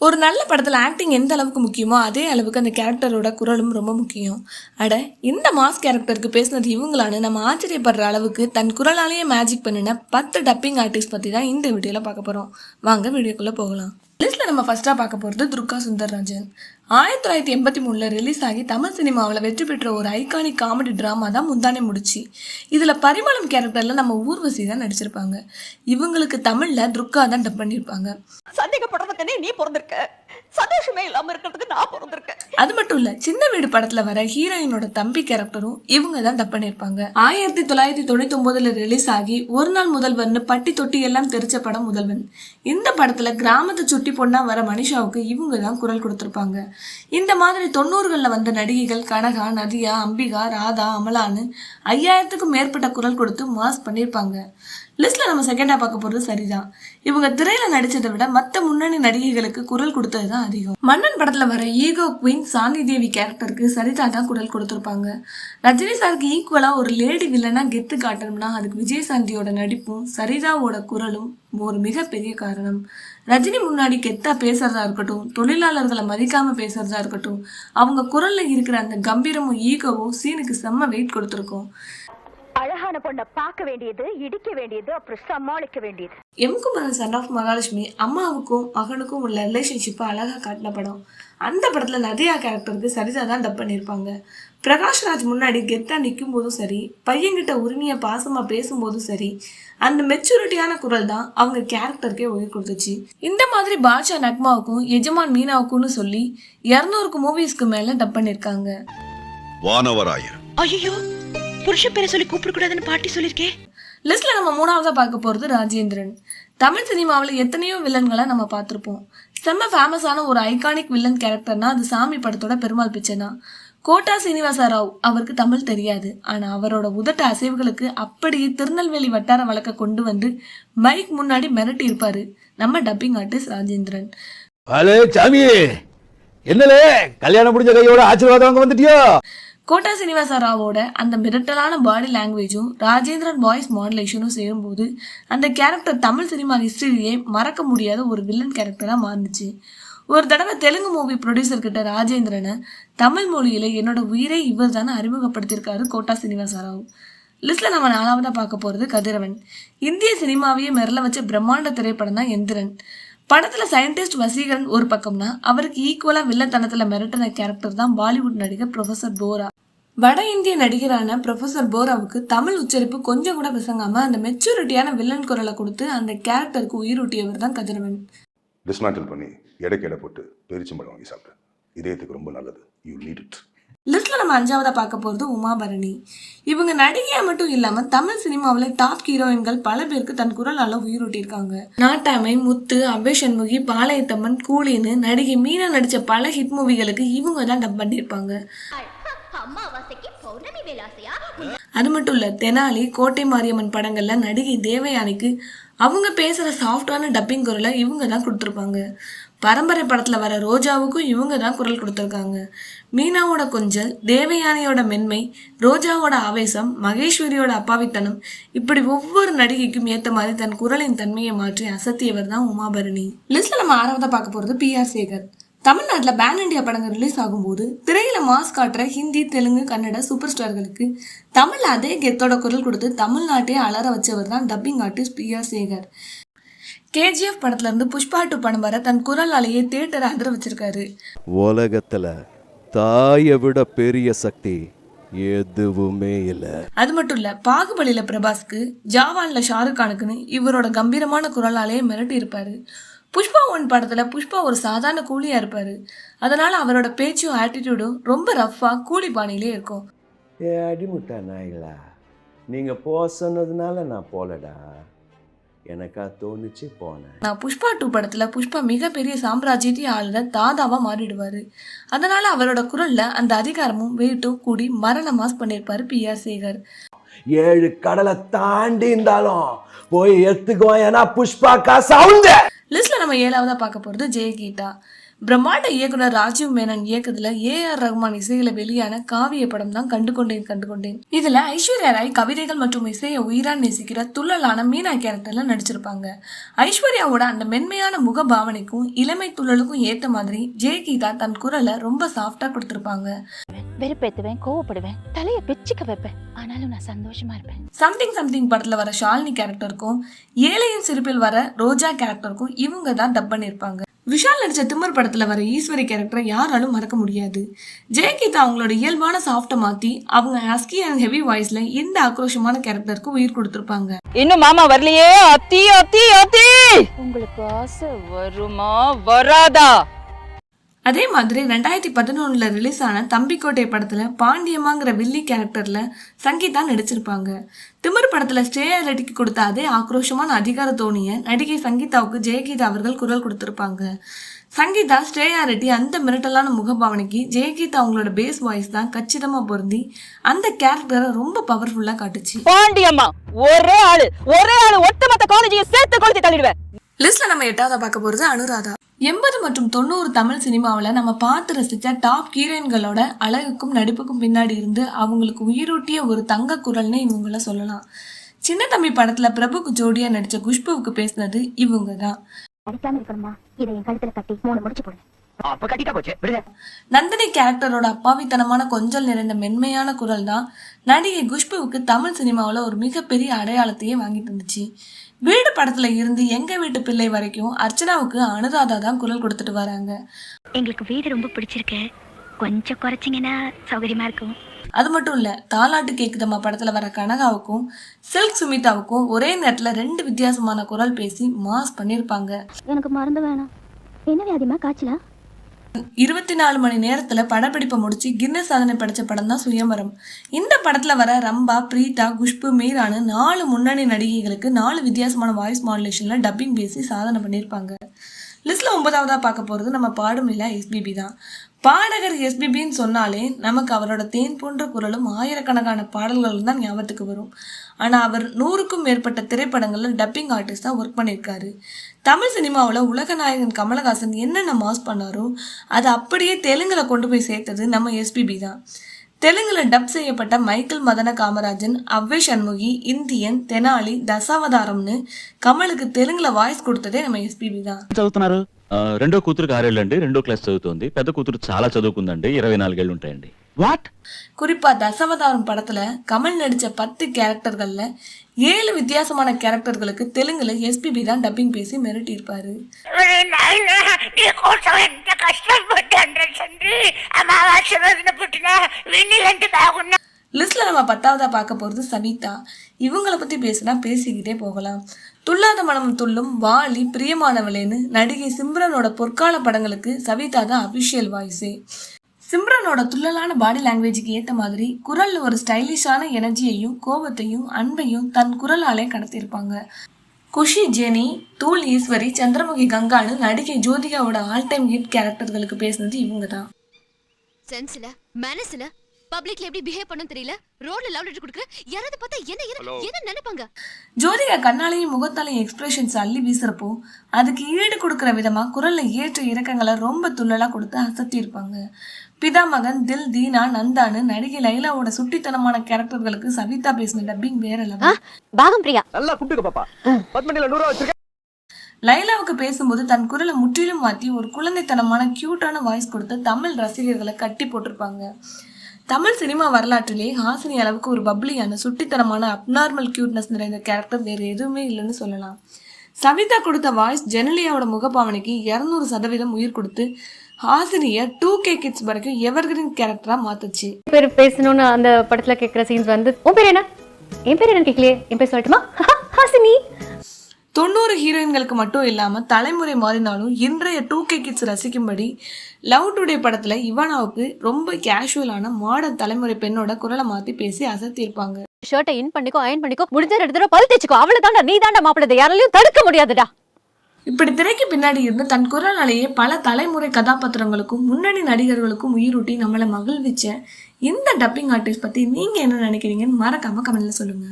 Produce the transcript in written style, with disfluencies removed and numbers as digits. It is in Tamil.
ஒரு நல்ல படத்தில் ஆக்டிங் எந்த அளவுக்கு முக்கியமோ அதே அளவுக்கு அந்த கேரக்டரோட குரலும் ரொம்ப முக்கியம். அட இந்த மாஸ் கேரக்டருக்கு பேசினது இவங்களான்னு நம்ம ஆச்சரியப்படுற அளவுக்கு தன் குரலாலேயே மேஜிக் பண்ணின 10 டப்பிங் ஆர்டிஸ்ட் பற்றி தான் இந்த வீடியோவில் பார்க்க போகிறோம். வாங்க வீடியோக்குள்ளே போகலாம். லிஸ்ட்டில் நம்ம ஃபஸ்ட்டாக பார்க்க போகிறது துர்கா சுந்தர்ராஜன். 1983 ரிலீஸ் ஆகி தமிழ் சினிமாவில் வெற்றி பெற்ற ஒரு ஐகானிக் காமெடி ட்ராமா தான் முந்தானே முடிச்சு. இதில் பரிமளம் கேரக்டரில் நம்ம ஊர்வசி தான் நடிச்சிருப்பாங்க. இவங்களுக்கு தமிழில் துர்கா தான் டப் பண்ணியிருப்பாங்க. சந்தேகப்படுறதுக்கு நீ பிறந்திருக்க, சந்தோஷமே இல்லாம இருக்கிறதுக்கு நான் பிறந்திருக்கேன். அது மட்டும் இல்ல, சின்ன வீடு படத்துல வர ஹீரோயினோட தம்பி கேரக்டரும் இவங்க தான் டப் பண்ணியிருப்பாங்க. 1999 ரிலீஸ் ஆகி ஒரு நாள் முதல்வன் பட்டி தொட்டி எல்லாம் தெரிச்ச படம் முதல்வன். இந்த படத்துல கிராமத்தை சுட்டி பொண்ணா வர மனிஷாவுக்கு இவங்க தான் குரல் கொடுத்திருப்பாங்க. இந்த மாதிரி 90களில் வந்த நடிகைகள் கனகா, நதியா, அம்பிகா, ராதா, அமலான்னு 5000க்கும் மேற்பட்ட குரல் கொடுத்து மாஸ் பண்ணியிருப்பாங்க. லிஸ்ட்ல நம்ம செகண்டா பார்க்க போறது சரிதா. இவங்க திரையில நடிச்சதை விட மற்ற முன்னணி நடிகைகளுக்கு குரல் கொடுத்தது தான் அதிகம். மன்னன் படத்துல வர ஈகோ குவீன் சாந்தி தேவி கேரக்டருக்கு சரிதா தான் குரல் கொடுத்திருப்பாங்க. ரஜினி சாருக்கு ஈக்குவலா ஒரு லேடி வில்லனா கெத்து காட்டணும்னா அதுக்கு விஜயசாந்தியோட நடிப்பும் சரிதாவோட குரலும் ஒரு மிகப்பெரிய காரணம். ரஜினி முன்னாடி கெத்தா பேசுறதா இருக்கட்டும், தொழிலாளர்களை மதிக்காம பேசுறதா இருக்கட்டும், அவங்க குரல்ல இருக்கிற அந்த கம்பீரமும் ஈகோவும் சீனுக்கு செம்ம வெயிட் கொடுத்திருக்கும். அழகான பொண்ணை பார்க்க வேண்டியது, இடிக்க வேண்டியது, அப்புறம் சமாளிக்க வேண்டியது. M Kumaran son of Mahalakshmi அம்மாவுக்கும் மகனுக்கும் உள்ள ரிலேஷன்ஷிப்பை அழகாக காட்டின படம். அந்த படத்தில் நதியா கேரக்டருக்கு சரிதா தான் டப் பண்ணியிருப்பாங்க. பிரகாஷ்ராஜ் முன்னாடி கெத்தா நிற்கும் போதும் சரி, பையன்கிட்ட உரிமையை பாசமாக பேசும்போதும் சரி, அந்த மெச்சூரிட்டியான குரல் தான் அவங்க கேரக்டருக்கே உயிர் கொடுத்துச்சு. இந்த மாதிரி பாட்ஷா நக்மாவுக்கும் எஜமான் மீனாவுக்கும்னு சொல்லி 200 மூவிஸ்க்கு மேலே டப் பண்ணியிருக்காங்க. ஐயோ, புருஷ பேரை சொல்லி கூப்பிடக்கூடாதுன்னு பாட்டி சொல்லியிருக்கேன். லிஸ்ட்ல நம்ம மூணாவதா பார்க்க போறது ராஜேந்திரன். தமிழ் சினிமாவில் எத்தனையோ வில்லன்களை நம்ம பார்த்துருப்போம். செம்ம ஃபேமஸான ஒரு ஐகானிக் வில்லன் கேரக்டர்னா அது சாமி படத்தோட பெருமாள் பிச்சை தான். கோட்டா சீனிவாச ராவ் அவருக்கு தமிழ் தெரியாது. ஆனா அவரோட உதட்ட அசைவுகளுக்கு அப்படியே திருநெல்வேலி வட்டார வழக்க கொண்டு வந்து மைக் முன்னாடி மிரட்டி இருப்பாரு நம்ம டப்பிங் ஆர்டிஸ்ட் ராஜேந்திரன். என்னலே கல்யாணம் முடிஞ்ச கையோட ஆசீர்வாதம் வந்துட்டியோ? கோட்டா சீனிவாச ராவோட அந்த மிரட்டலான பாடி லாங்குவேஜும் ராஜேந்திரன் வாய்ஸ் மாடுலேஷனும் சேரும்போது அந்த கேரக்டர் தமிழ் சினிமா ஹிஸ்டரியே மறக்க முடியாத ஒரு வில்லன் கேரக்டராக மாறுச்சு. ஒரு தடவை தெலுங்கு மூவி ப்ரொடியூசர் கிட்ட ராஜேந்திரனை தமிழ் மொழியில என்னோட உயிரை இவர் தானே அறிமுகப்படுத்தியிருக்காரு கோட்டா சீனிவாச ராவ். லிஸ்ட்ல நம்ம 4வதா பார்க்க போறது கதிரவன். இந்திய சினிமாவையே மிரள வச்ச பிரம்மாண்ட திரைப்படம் தான் எந்திரன். படத்துல சயின்டிஸ்ட் வசீகரன் ஒரு பக்கம்னா அவருக்கு ஈக்குவலா வில்லத்தனத்துல மிரட்டின கேரக்டர் தான் பாலிவுட் நடிகர் ப்ரொஃபசர் போரா. வட இந்திய நடிகரான ப்ரொஃபசர் போராவுக்கு தமிழ் உச்சரிப்பு கொஞ்சம் கூட பிசங்காம அந்த மெச்சூரிட்டியான வில்லன் குரலை கொடுத்து அந்த கேரக்டருக்கு உயிரூட்டியவர் தான் கதிரவன். டிஸ்மேண்டில் பண்ணி எடை போட்டு பெரிச்சம்பழம் வாங்கி சாப்பிட்டேன். இதயத்துக்கு ரொம்ப நல்லது. You need it. லிஸ்ட்ல நம்ம 5வதா பார்க்க போறது உமாபரணி. இவங்க நடிகையா மட்டும் இல்லாம தமிழ் சினிமாவில டாப் ஹீரோயின்கள் பல பேருக்கு தன் குரலால உயிரூட்டியிருக்காங்க. நாட்டாமை, முத்து, அபேஷன்முகி, பாளையத்தம்மன், கூலின்னு நடிகை மீனா நடிச்ச பல ஹிட் மூவிகளுக்கு இவங்க தான் டப் பண்ணியிருப்பாங்க. அது மட்டும் இல்ல, தெனாலி, கோட்டை மாரியம்மன் படங்கள்ல நடிகை தேவயானிக்கு அவங்க பேசுற சாஃப்டான டப்பிங் குரலை இவங்க தான் கொடுத்துருப்பாங்க. பரம்பரை படத்துல வர ரோஜாவுக்கும் இவங்க தான் குரல் கொடுத்துருக்காங்க. மீனாவோட கொஞ்சல், தேவயானியோட மென்மை, ரோஜாவோட ஆவேசம், மகேஸ்வரியோட அப்பாவித்தனம், இப்படி ஒவ்வொரு நடிகைக்கும் ஏற்ற மாதிரி தன் குரலின் தன்மையை மாற்றி அசத்தியவர் தான் உமாபரணி. லிஸ்ட்ல நம்ம 6வதா பார்க்க போறது PR சேகர். தமிழ்நாட்டில் பேன் இண்டியா படங்கள் ரிலீஸ் ஆகும்போது திரையில மாஸ் காட்டுற ஹிந்தி, தெலுங்கு, கன்னட சூப்பர் ஸ்டார்களுக்கு தமிழ்ல அதே கெத்தோட குரல் கொடுத்து தமிழ்நாட்டையே அலற வச்சவர் தான் dubbing artist PR Shekhar. KGF படத்துல இருந்து புஷ்பா 2 படம் வர தன் குரலாலேயே தியேட்டரை அதிர வச்சிருக்காரு. உலகத்துல தாயை விட பெரிய சக்தி எதுவுமே இல்ல. அது மட்டும் இல்ல, பாகுபலியில பிரபாஸ்க்கு, ஜாவான்ல ஷாருக் கானுக்குன்னு இவரோட கம்பீரமான குரலாலேயே மிரட்டி இருப்பாரு. புஷ்பா 1 படத்துல புஷ்பா ஒரு சாதாரண கூலியா இருப்பாரு. அதனால அவரோட பேச்சும் ஆட்டிடியூடும் ரொம்ப ரஃபா கூலி பாணியிலே இருக்கும். அடிமுட்டா நாய்களா, நீங்க போக சொன்னதுனால நான் போலடா, எனக்கா தோணுச்சு போனேன். நான் புஷ்பா 2 படத்துல புஷ்பா மிகப்பெரிய சாம்ராஜ்யத்தை ஆளுற தாதாவா மாறிடுவாரு. அதனால அவரோட குரல்ல அந்த அதிகாரமும் வெயிட்டும் கூடி மரண மாஸ் பண்ணியிருப்பாரு PR சேகர். 7 கடலை தாண்டி இருந்தாலும் போய் எடுத்துக்குவோம், ஏன்னா புஷ்பா காசு. லிஸ்ட்ல நம்ம 7வதா பார்க்க போறது ஜெயகீதா. பிரம்மாண்ட இயக்குனர் ராஜீவ் மேனன் இயக்கத்துல A.R. ரஹ்மான் இசையில வெளியான காவிய படம் தான் கண்டுகொண்டேன். இதுல ஐஸ்வர்யா ராய் கவிதைகள் மற்றும் இசையை உயிரா நேசிக்கிற துள்ளலான மீனா கேரக்டர்ல நடிச்சிருப்பாங்க. ஐஸ்வர்யாவோட அந்த மென்மையான முக பாவனைக்கும் இளமை துள்ளலுக்கும் ஏத்த மாதிரி ஜெயகீதா தன் குரலை ரொம்ப சாஃப்டா கொடுத்திருப்பாங்க. வெறுப்பேத்துவேன், கோவப்படுவேன், தலைய பிச்சுக்க வைப்பேன், ஆனாலும் நான் சந்தோஷமா இருப்பேன். சம்திங் படத்துல வர ஷாலினி கேரக்டருக்கும் ஏழையின் சிரிப்பில் வர ரோஜா கேரக்டருக்கும் இவங்க தான் டப் பண்ணிருப்பாங்க. விஷால் நடிச்ச திமிர் படத்துல வர ஈஸ்வரி கேரக்டரை யாராலும் மறக்க முடியாது. ஜெயகீதா அவங்களோட இயல்பான சாஃப்ட மாத்தி அவங்க ஹஸ்கி அண்ட் ஹெவி வாய்ஸ்ல இந்த ஆக்ரோஷமான கேரக்டருக்கு உயிர் கொடுத்திருப்பாங்க. இன்னும் மாமா வரலையே, அத்தி அத்தி அத்தி. உங்களுக்கு ஆசை வருமா வராதா? அதே மாதிரி 2011 ரிலீஸ் ஆன தம்பிக்கோட்டை படத்துல பாண்டியம்மாங்கிற வில்லி கேரக்டர்ல சங்கீதா நடிச்சிருப்பாங்க. திமிர் படத்துல ஸ்ரேயா ரெட்டிக்கு கொடுத்த அதே ஆக்ரோஷமான அதிகார தோணிய நடிகை சங்கீதாவுக்கு ஜெயகீதா அவர்கள் குரல் கொடுத்திருப்பாங்க. சங்கீதா ஸ்ரேயா ரெட்டி அந்த மிரட்டலான முகபாவனைக்கு ஜெயகீதா அவங்களோட பேஸ் வாய்ஸ் தான் கச்சிதமா பொருந்தி அந்த கேரக்டரை ரொம்ப பவர்ஃபுல்லா காட்டுச்சு. பாண்டியம்மா ஒரே ஆளு ஒட்டுமொத்த காலேஜையும் சேர்த்து கொளுத்தி தள்ளிடுவேன். லிஸ்ட்ல நம்ம 8வது பார்க்க போறது அனுராதா. 80 மற்றும் 90 தமிழ் சினிமாவில் நம்ம பார்த்து ரசித்த டாப் ஹீரோயின்களோட அழகுக்கும் நடிப்புக்கும் பின்னாடி இருந்து அவங்களுக்கு உயிரூட்டிய ஒரு தங்க குரல்னு இவங்கள சொல்லலாம். சின்ன தம்பி படத்துல பிரபுக்கு ஜோடியா நடிச்ச குஷ்புவுக்கு பேசினது இவங்க தான். நந்தினி கேரக்டரோட அப்பாவித்தனமான கொஞ்சல் நிறைந்த மென்மையான குரல் தான் நடிகை குஷ்புவுக்கு தமிழ் சினிமாவில் ஒரு மிகப்பெரிய அடையாளத்தையே வாங்கிட்டு இருந்துச்சு. வீடு படத்துல இருந்து எங்க வீட்டு பிள்ளை வரைக்கும் அர்ச்சனாவுக்கு அனுராதா தான் குரல் கொடுத்துட்டு வராங்க. எங்களுக்கு வீடு ரொம்ப பிடிச்சிருக்கு, கொஞ்சம் குறைச்சிங்கன்னா சௌகரியமா இருக்கும். அது மட்டும் இல்ல, தாலாட்டு கேக்குதம்மா படத்துல வர கனகாவுக்கும் சில்க் சுமிதாவுக்கும் ஒரே நேரத்துல 2 வித்தியாசமான குரல் பேசி மாஸ் பண்ணிருப்பாங்க. எனக்கு மருந்து வேணாம். என்ன வியாதிமா, காய்ச்சலா? 24 மணி நேரத்துல படப்பிடிப்பை முடிச்சு கின்னஸ் சாதனை படைச்ச படம் தான் சுயம்பரம். இந்த படத்துல வர ரம்பா, பிரீதா, குஷ்பு, மீரானு 4 முன்னணி நடிகைகளுக்கு 4 வித்தியாசமான வாய்ஸ் மாடுலேஷன்ல டப்பிங் பேசி சாதனை பண்ணியிருப்பாங்க. லிஸ்ட்ல 9வதா பார்க்க போறது நம்ம பாடும் இல்ல SPB தான். பாடகர் SPBன்னு சொன்னாலே நமக்கு அவரோட தேன் போன்ற குரலும் ஆயிரக்கணக்கான பாடல்களும் தான் ஞாபகத்துக்கு வரும். ஆனா அவர் 100க்கும் மேற்பட்ட திரைப்படங்கள்ல டப்பிங் ஆர்டிஸ்டா ஒர்க் பண்ணியிருக்காரு. தமிழ் சினிமாவில் உலக நாயகன் கமலஹாசன் என்னென்ன மாஸ் பண்ணாரோ அதை அப்படியே தெலுங்குல கொண்டு போய் சேர்த்தது நம்ம SPB தான். தெலுங்குல டப் செய்யப்பட்ட மைக்கேல் மதன காமராஜன், அவ்வே சண்முகி, இந்தியன், தெனாலி, దశావతారంను కమల్కి తెలుగులో వాయిస్ கொடுத்ததே நம்ம SPB தான். చదువుతున్నారు? రెండో కూతురుకి 6 ఏళ్ళండి, 2వ క్లాస్ చదువుతోంది. పెద్ద కూతురు చాలా చదువుకుందండి, 24 ఏళ్ళు ఉంటాయండి. వాట్? குறிப்பா దశావతారం படத்துல கமல் நடிச்ச 10 கேரக்டர்கள்ல 7 வித்தியாசமான கேரக்டர்களுக்கு தெலுங்குல SPB தான் டப்பிங் பேசி மிரட்டி இருப்பாரு. லிஸ்ட்ல நம்ம 10வதா பார்க்க போறது சவிதா. இவங்களை பத்தி பேசினா பேசிக்கிட்டே போகலாம். துள்ளாத மனம் துள்ளும், வாலி, பிரியமானவளேன்னு நடிகை சிம்ரனோட பொற்கால படங்களுக்கு சவிதா தான் அபிஷியல் வாய்ஸே. சிம்ரனோட துள்ளலான பாடி லாங்குவேஜுக்கு ஏற்ற மாதிரி குரல்ல ஒரு ஸ்டைலிஷான எனர்ஜியையும் கோபத்தையும் அன்பையும் தன் குரலாலே கடத்திருப்பாங்க. குஷி ஜெனி, தூள் ஈஸ்வரி, சந்திரமுகி கங்கான்னு நடிகை ஜோதிகாவோட ஆல் டைம் ஹிட் கேரக்டர்களுக்கு பேசினது இவங்க தான். சென்ஸ்ல மனசுல பப்ளிக்ல எப்படி பிஹேவ் பண்ணனும் தெரியல, ரோட்ல லவ் லெட்டர் கொடுக்குற யாராவது பார்த்தா என்ன நினைப்பாங்க? ஜோதிகா கண்ணாலையும் முகத்தாலையும் எக்ஸ்பிரஷன்ஸ் அள்ளி வீசுறப்போ அதுக்கு ஈடு கொடுக்குற விதமா குரல்ல ஏற்ற இறக்கங்களை ரொம்ப துள்ளலா கொடுத்து அசத்தி இருப்பாங்க. பிதாமகன், தில், தீனா, நந்தானு நடிகை லைலாவோட சுட்டித்தனமான கேரக்டர்களுக்கு சவிதா பேசின டப்பிங் வேற லெவல். பாகம் பிரியா நல்லா குட்டுக்க பாப்பா. 10 100 ரூபா வச்சிருக்கேன். லைலாவுக்கு பேசும்போது தன் குரலை முற்றிலும் மாற்றி ஒரு குழந்தைத்தனமான கியூட்டான வாய்ஸ் கொடுத்து தமிழ் ரசிகர்களை கட்டி போட்டிருப்பாங்க. தமிழ் சினிமா வரலாற்றிலே ஹாசினி அளவுக்கு ஒரு பப்ளியான சுட்டித்தனமான அப்நார்மல் கியூட்னஸ் நிறைந்த கேரக்டர் வேறு எதுவுமே இல்லைன்னு சொல்லலாம். சவிதா கொடுத்த வாய்ஸ் ஜெனலியாவோட முகபாவனைக்கு 200% உயிர் கொடுத்து ஹாசினிய 2K கிட்ஸ் வரைக்கும் எவர்கிரீன் கேரக்டரா மாத்துச்சு. பேர் பேசணும்னு அந்த படத்துல கேட்கிற சீன்ஸ் வந்து உன் பேர் என்ன, என் பேர் என்ன கேட்கலையே, என் பேர் சொல்லட்டுமா, ஹாசினி. 90 ஹீரோயின்களுக்கு மட்டும் இல்லாம தலைமுறை மாறினாலும் இன்றைய 2K கிட்ஸ் ரசிக்கும்படி லவ் டுடே படத்துல இவானாவுக்கு ரொம்ப கேஷுவலான மாடர்ன் தலைமுறை பெண்ணோட குரலை மாத்தி பேசி அசத்திருப்பாங்க. ஷர்ட்டை இன் பண்ணிக்கோ, அயன் பண்ணிக்கோ, முடிஞ்ச 2 தடவை பல் தேய்ச்சிக்கோ, அவ்வளவுதான்டா, நீ தாண்டா மாப்பிள்ளை, யாராலையும் தடுக்க முடியாதுடா. இப்படி திரைக்கு பின்னாடி இருந்து தன் குரலாலேயே பல தலைமுறை கதாபாத்திரங்களுக்கும் முன்னணி நடிகர்களுக்கும் உயிரூட்டி நம்மளை மகிழ்விச்ச இந்த டப்பிங் ஆர்டிஸ்ட் பத்தி நீங்க என்ன நினைக்கிறீங்கன்னு மறக்காம கமெண்ட்ல சொல்லுங்க.